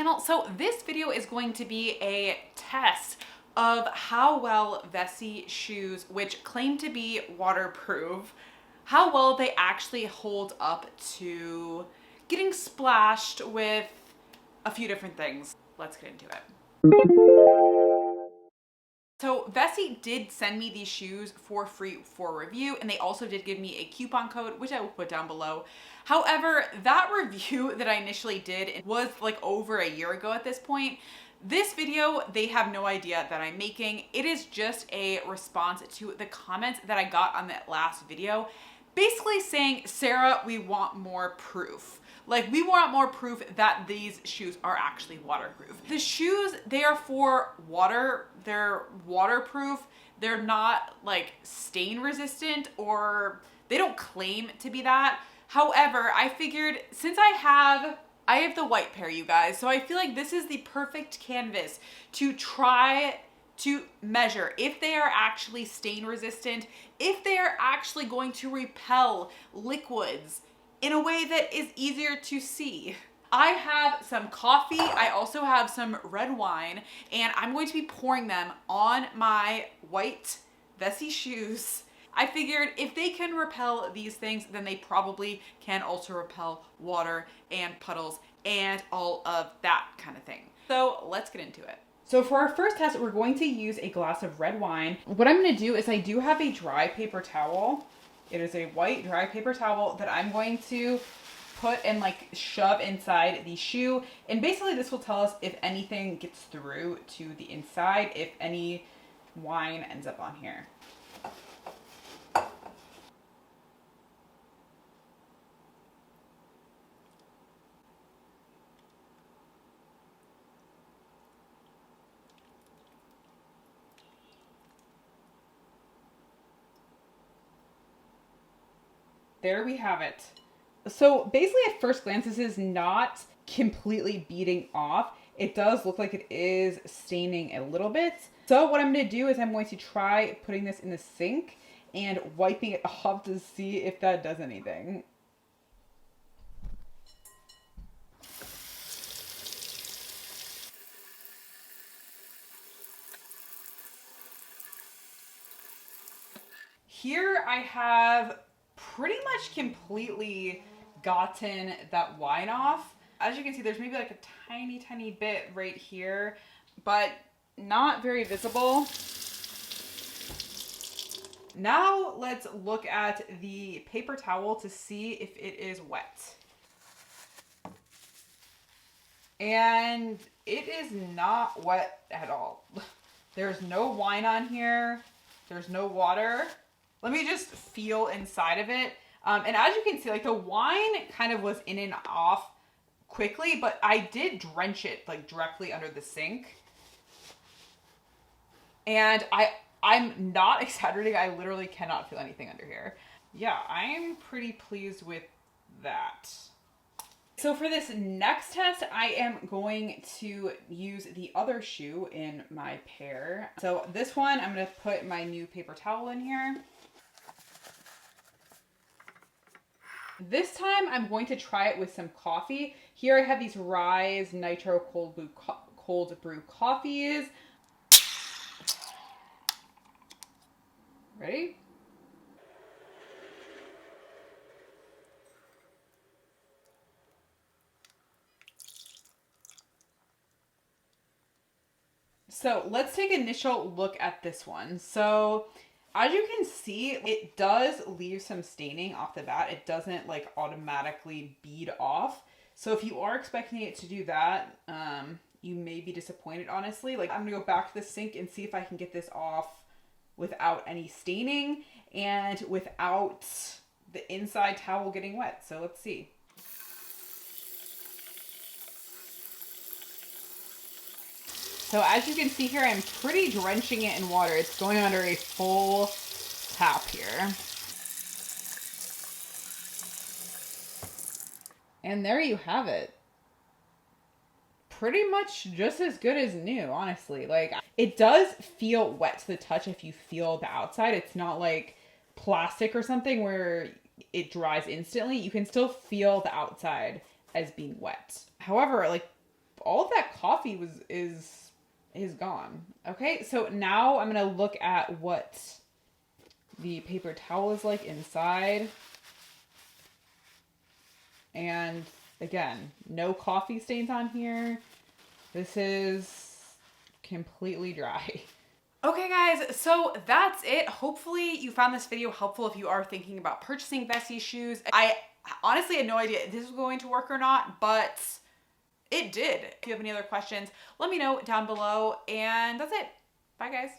channel. So this video is going to be a test of how well Vessi shoes, which claim to be waterproof, how well they actually hold up to getting splashed with a few different things. Let's get into it. So Vessi did send me these shoes for free for review, and they also did give me a coupon code, which I will put down below. However, that review that I initially did was like over a year ago at this point. This video, they have no idea that I'm making. It is just a response to the comments that I got on that last video, basically saying, Sarah, we want more proof. Like, we want more proof that these shoes are actually waterproof. The shoes, they are for water. They're waterproof. They're not like stain resistant, or they don't claim to be that. However, I figured since I have the white pair, you guys, so I feel like this is the perfect canvas to try to measure if they are actually stain resistant, if they are actually going to repel liquids in a way that is easier to see. I have some coffee, I also have some red wine, and I'm going to be pouring them on my white Vessi shoes. I figured if they can repel these things, then they probably can also repel water and puddles and all of that kind of thing. So let's get into it. So for our first test, we're going to use a glass of red wine. What I'm going to do is I do have a dry paper towel. It is a white dry paper towel that I'm going to put and like shove inside the shoe. And basically this will tell us if anything gets through to the inside, if any wine ends up on here. There we have it. So basically at first glance, this is not completely beating off. It does look like it is staining a little bit. So what I'm going to do is I'm going to try putting this in the sink and wiping it off to see if that does anything. Here I have pretty much completely gotten that wine off. As you can see, there's maybe like a tiny bit right here, but not very visible. Now let's look at the paper towel to see if it is wet. And it is not wet at all. There's no wine on here. There's no water. Let me just feel inside of it. And as you can see, like the wine kind of was in and off quickly, but I did drench it like directly under the sink. And I'm not exaggerating. I literally cannot feel anything under here. Yeah, I'm pretty pleased with that. So for this next test, I am going to use the other shoe in my pair. So this one, I'm going to put my new paper towel in here. This time I'm going to try it with some coffee. Here I have these Rise Nitro Cold Brew coffees. Ready? So let's take an initial look at this one. So as you can see, it does leave some staining off the bat. It doesn't like automatically bead off. So if you are expecting it to do that, you may be disappointed, honestly. Like, I'm gonna go back to the sink and see if I can get this off without any staining and without the inside towel getting wet. So let's see. So as you can see here, I'm pretty drenching it in water. It's going under a full tap here. And there you have it. Pretty much just as good as new, honestly. Like, it does feel wet to the touch if you feel the outside. It's not like plastic or something where it dries instantly. You can still feel the outside as being wet. However, like, all of that coffee is gone. Okay, so now I'm gonna look at what the paper towel is like inside. And again, no coffee stains on here. This is completely dry. Okay guys, so that's it. Hopefully you found this video helpful if you are thinking about purchasing Vessi shoes. I honestly had no idea if this was going to work or not, but it did. If you have any other questions, let me know down below. And that's it. Bye guys.